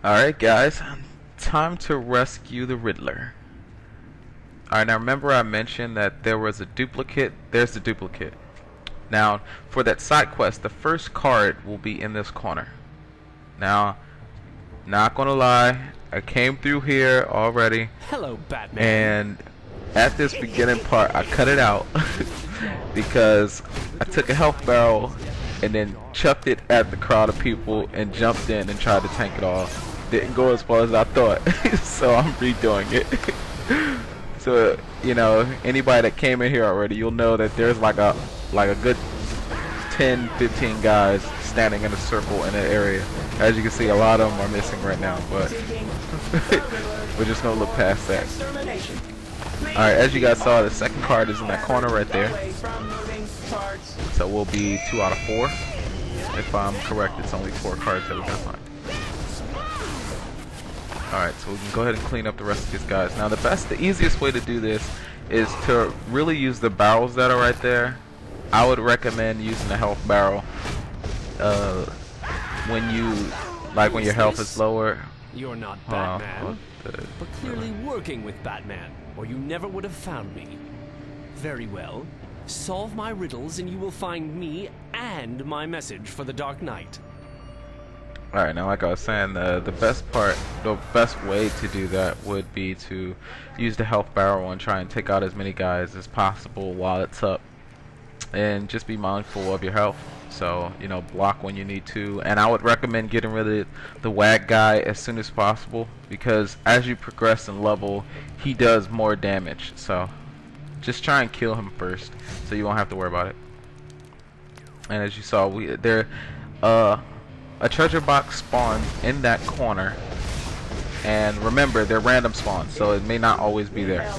Alright guys, time to rescue the Riddler. Alright, now remember I mentioned that there was a duplicate. There's the duplicate. Now, for that side quest, the first card will be in this corner. Now, not gonna lie, I came through here already. Hello, Batman. And at this beginning part, I cut it out because I took a health barrel and then chucked it at the crowd of people and jumped in and tried to tank it off. Didn't go as far as I thought, so I'm redoing it. So, you know, anybody that came in here already, you'll know that there's like a good 10-15 guys standing in a circle in an area. As you can see, a lot of them are missing right now, but we're just gonna look past that. Alright, as you guys saw, the second card is in that corner right there. So we'll be 2 out of 4. If I'm correct, it's only 4 cards that we're gonna find. Alright, so we can go ahead and clean up the rest of these guys. Now the easiest way to do this is to really use the barrels that are right there. I would recommend using the health barrel when your health is lower. You're not Batman, but clearly working with Batman, or you never would have found me. Very well. Solve my riddles and you will find me and my message for the Dark Knight. Alright, now like I was saying, the best way to do that would be to use the health barrel and try and take out as many guys as possible while it's up. And just be mindful of your health. So, you know, block when you need to. And I would recommend getting rid of the wag guy as soon as possible, because as you progress in level, he does more damage. So, just try and kill him first, so you won't have to worry about it. And as you saw, a treasure box spawns in that corner, and remember, they're random spawns, so it may not always be there.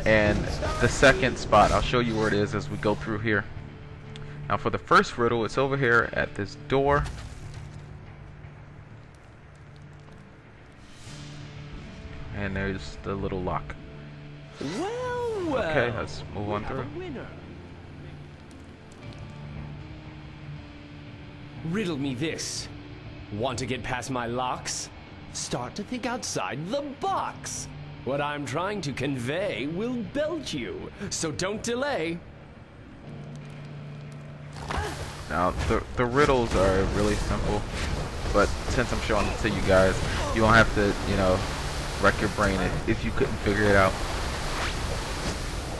And the second spot, I'll show you where it is as we go through here. Now for the first riddle, it's over here at this door. And there's the little lock. Well, okay, let's move on through. Riddle me this. Want to get past my locks? Start to think outside the box. What I'm trying to convey will belt you, so don't delay. Now, the riddles are really simple, but since I'm showing it to you guys, you won't have to, you know, wreck your brain if you couldn't figure it out.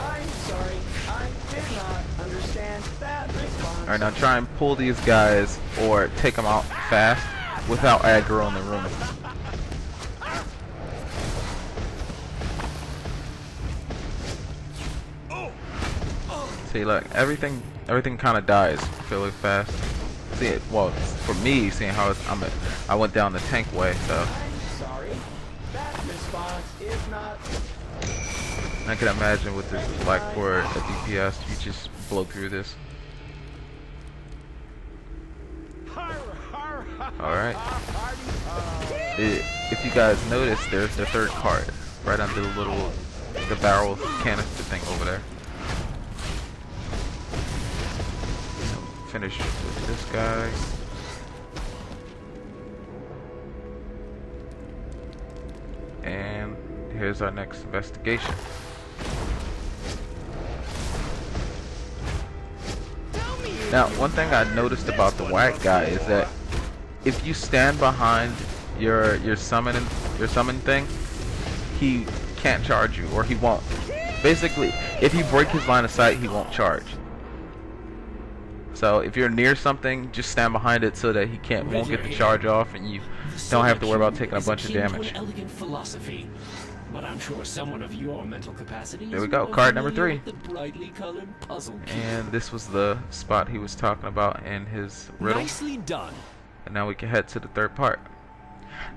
I'm sorry, I did not understand that response. Alright, now try and pull these guys or take them out fast without aggro in the room. See, look, everything kind of dies fairly fast. See it? Well, for me, seeing how I went down the tank way, so. I'm sorry, that response is not. I can imagine with this black cord at DPS, you just blow through this. Alright. If you guys notice, there's the third card right under the barrel canister thing over there. Finish with this guy. And here's our next investigation. Now, one thing I noticed about the whack guy is that if you stand behind your summon thing, he can't charge you, or he won't. Basically, if you break his line of sight, he won't charge. So if you're near something, just stand behind it so that he won't get the charge off, and you don't have to worry about taking a bunch of damage. But I'm sure someone of your mental capacity. There we go, card number 3. The brightly colored puzzle key. And this was the spot he was talking about in his riddle. Nicely done. And now we can head to the third part.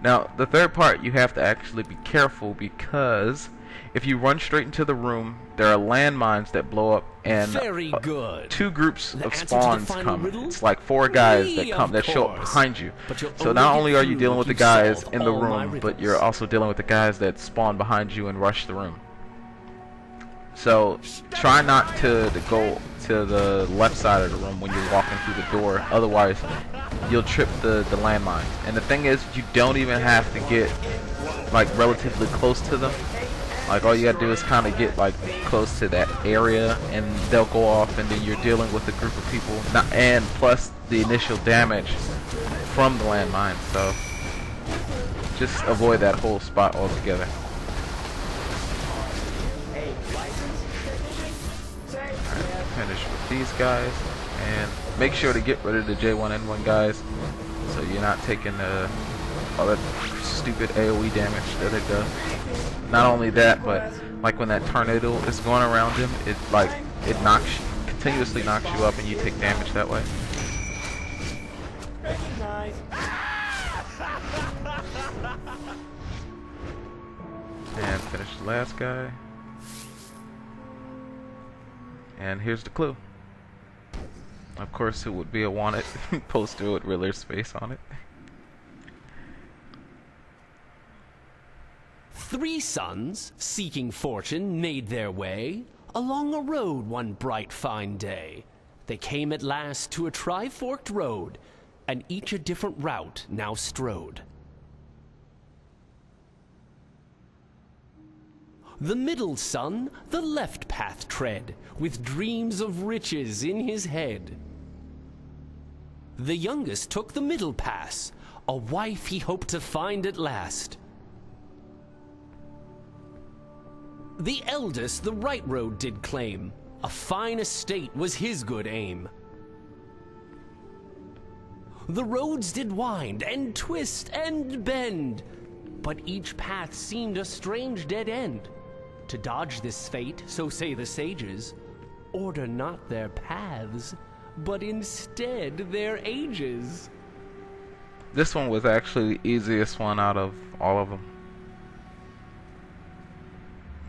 Now, the third part, you have to actually be careful, because if you run straight into the room, there are landmines that blow up, and Very good. 2 groups The of answer to the spawns final come. riddle? It's like 4 guys that show up course. behind you. But you'll So only not get only are you through dealing if with the you guys solve in the all my room, but riddles. you're also dealing with the guys that spawn behind you and rush the room. So try not to go to the left side of the room when you're walking through the door, otherwise you'll trip the landmine. And the thing is, you don't even have to get like relatively close to them. Like all you gotta do is kind of get like close to that area and they'll go off, and then you're dealing with a group of people, and plus the initial damage from the landmine. So just avoid that whole spot altogether. Alright, finish with these guys, and make sure to get rid of the J1N1 guys so you're not taking all that stupid AoE damage that it does. Not only that, but like when that tornado is going around him, it continuously knocks you up, and you take damage that way. And finish the last guy. And here's the clue. Of course, it would be a wanted poster with Riddler's face on it. 3 sons, seeking fortune, made their way along a road one bright fine day. They came at last to a tri-forked road, and each a different route now strode. The middle son the left path tread, with dreams of riches in his head. The youngest took the middle pass, a wife he hoped to find at last. The eldest the right road did claim, a fine estate was his good aim. The roads did wind and twist and bend, but each path seemed a strange dead end. To dodge this fate, so say the sages, order not their paths, but instead their ages. This one was actually the easiest one out of all of them.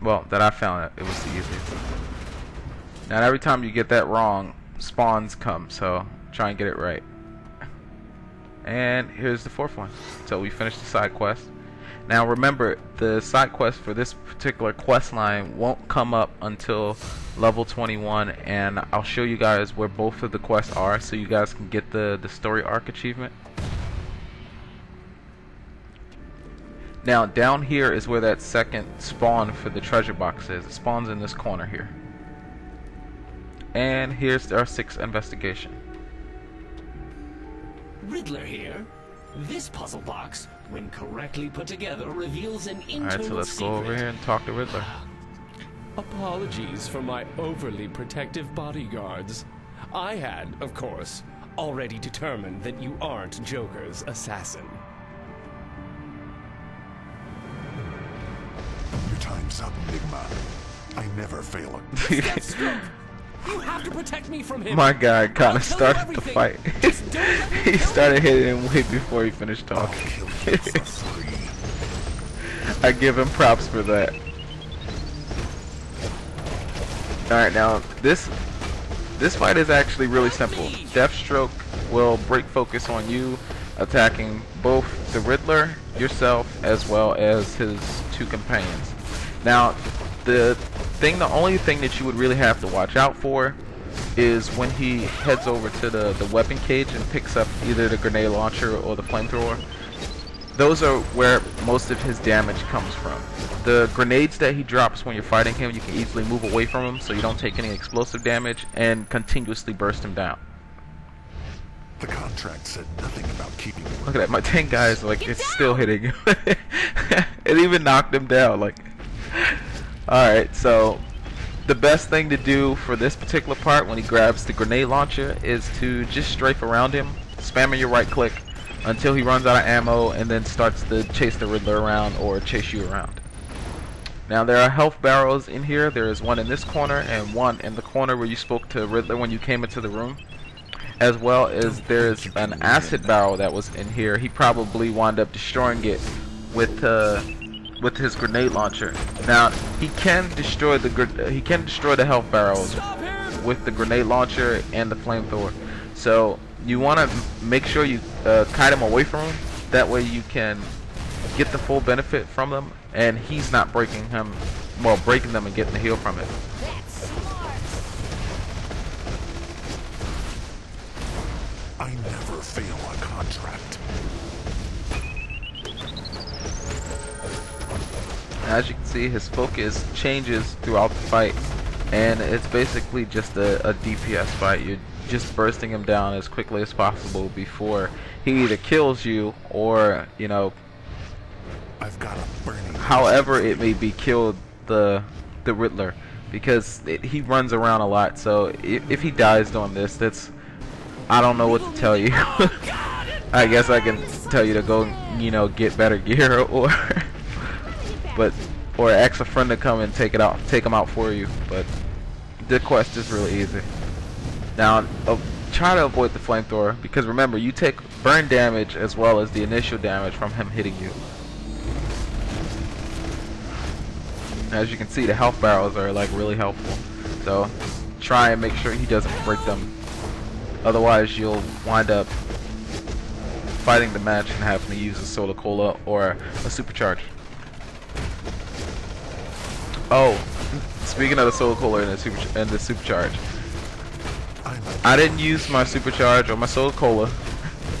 Well, that I found it was the easiest. Now every time you get that wrong, spawns come, so try and get it right. And here's the 4th one. So we finished the side quest. Now remember, the side quest for this particular quest line won't come up until level 21, and I'll show you guys where both of the quests are so you guys can get the story arc achievement. Now down here is where that second spawn for the treasure box is. It spawns in this corner here. And here's our 6th investigation. Riddler here. This puzzle box, when correctly put together, reveals an internal Alright, so let's secret. go over here and talk to Riddler. Apologies for my overly protective bodyguards. I had, of course, already determined that you aren't Joker's assassin. Your time's up, Enigma. I never fail a Deathstroke! You have to protect me from him. My guy kind of I'll tell you started the everything. fight. Just don't let me He kill started you. hitting him way before he finished I'll talking. kill you for free. I give him props for that. Alright, now this fight is actually really simple. Deathstroke will break focus on you, attacking both the Riddler, yourself, as well as his 2 companions. Now the only thing that you would really have to watch out for is when he heads over to the weapon cage and picks up either the grenade launcher or the flamethrower. Those are where most of his damage comes from. The grenades that he drops when you're fighting him, you can easily move away from him so you don't take any explosive damage, and continuously burst him down. The contract said nothing about keeping you. Look at that, my 10 guys, like, it's still hitting him. It even knocked him down, like. Alright, so the best thing to do for this particular part when he grabs the grenade launcher is to just strafe around him, spamming your right click until he runs out of ammo, and then starts to chase the Riddler around or chase you around. Now there are health barrels in here. There is one in this corner and one in the corner where you spoke to Riddler when you came into the room, as well as there's an acid barrel that was in here. He probably wound up destroying it with his grenade launcher. Now he can destroy the health barrels with the grenade launcher and the flamethrower. So you want to make sure you kite him away from him. That way you can get the full benefit from them, and he's not breaking them and getting the heal from it. fail a contract. As you can see, his focus changes throughout the fight, and it's basically just a DPS fight. You're just bursting him down as quickly as possible before he either kills you or, you know, I've got a burning. however it may be, killed the Riddler, because he runs around a lot. So if he dies doing this, I don't know what to tell you. I guess I can tell you to go, you know, get better gear, or or ask a friend to come and take him out for you. But the quest is really easy. Now, try to avoid the flamethrower, because remember, you take burn damage as well as the initial damage from him hitting you. As you can see, the health barrels are like really helpful, so try and make sure he doesn't break them. Otherwise, you'll wind up fighting the match and having to use a solar cola or a supercharge. Oh, speaking of the solar cola and the supercharge, I didn't use my supercharge or my solar cola,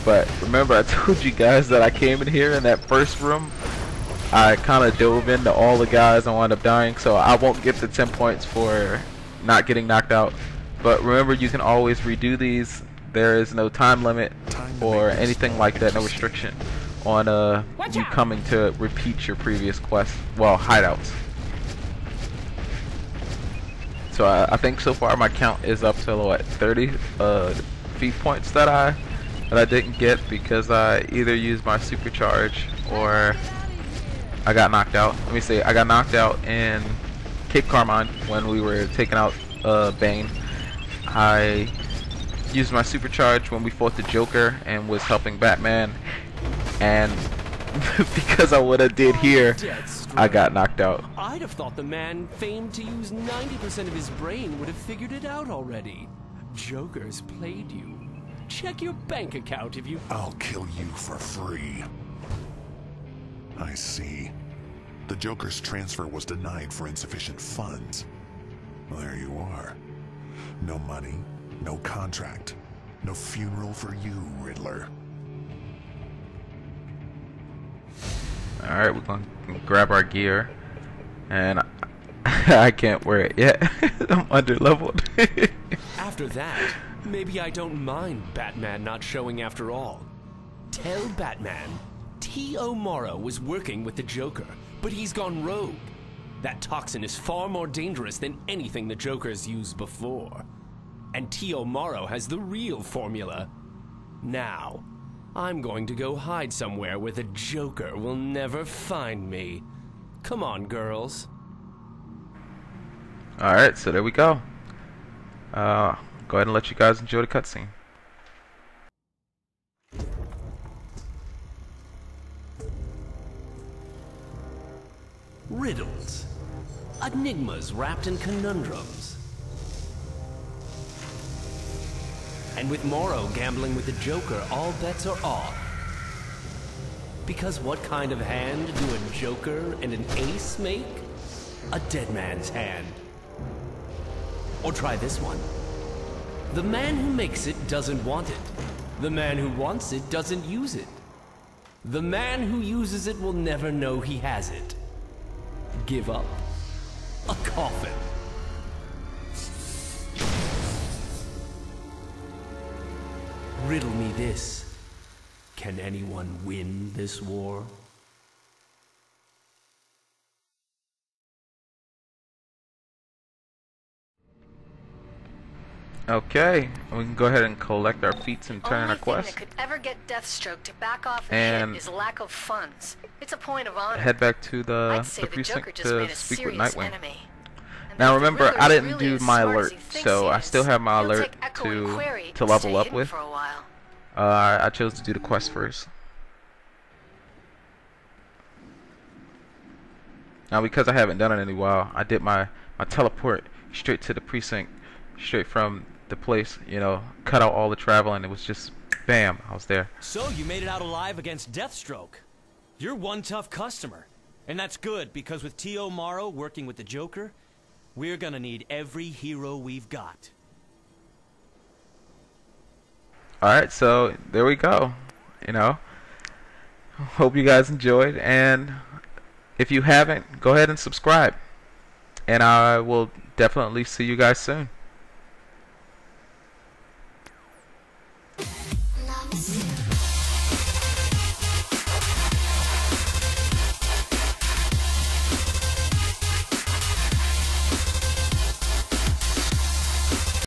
but remember I told you guys that I came in here in that first room. I kind of dove into all the guys and wound up dying, so I won't get the 10 points for not getting knocked out. But remember, you can always redo these. There is no time limit or anything like that, no restriction on you coming to repeat your previous quest, well, hideouts. So I think so far my count is up to what, 30 feat points that I didn't get because I either used my supercharge or I got knocked out. Let me see, I got knocked out in Cape Carmine when we were taking out Bane. I used my supercharge when we fought the Joker and was helping Batman, and because of what I did here, I got knocked out. I'd have thought the man famed to use 90% of his brain would have figured it out already. Joker's played you. Check your bank account if you... I'll kill you for free. I see. The Joker's transfer was denied for insufficient funds. Well, there you are. No money, no contract, no funeral for you, Riddler. Alright, we're going to grab our gear, and I can't wear it yet. I'm under-leveled. After that, maybe I don't mind Batman not showing after all. Tell Batman T.O. Morrow was working with the Joker, but he's gone rogue. That toxin is far more dangerous than anything the Joker's used before. And T.O. Morrow has the real formula. Now, I'm going to go hide somewhere where the Joker will never find me. Come on, girls. Alright, so there we go. Go ahead and let you guys enjoy the cutscene. Riddles. Enigmas wrapped in conundrums. And with Morrow gambling with the Joker, all bets are off. Because what kind of hand do a Joker and an ace make? A dead man's hand. Or try this one. The man who makes it doesn't want it. The man who wants it doesn't use it. The man who uses it will never know he has it. Give up. A coffin. Riddle me this. Can anyone win this war? Okay, we can go ahead and collect our feats and turn in our quest. Only thing that could ever get Deathstroke to back off And hit is lack of funds. It's a point of honor. Head back to I'd say the the Joker precinct just to made a speak with serious Nightwing. enemy. And Now if the remember, Riddler's I didn't really do as my smart as alert, he thinks so he I is, still have my he'll alert take Echo and Query to to level stay up hidden with. for a while. I chose to do the quest first. Now because I haven't done it in a while, I did my teleport straight to the precinct, straight from the place, you know, cut out all the travel, and it was just bam, I was there. So you made it out alive against Deathstroke. You're one tough customer. And that's good, because with T.O. Morrow working with the Joker, we're gonna need every hero we've got. Alright, so there we go. You know, hope you guys enjoyed, and if you haven't, go ahead and subscribe, and I will definitely see you guys soon.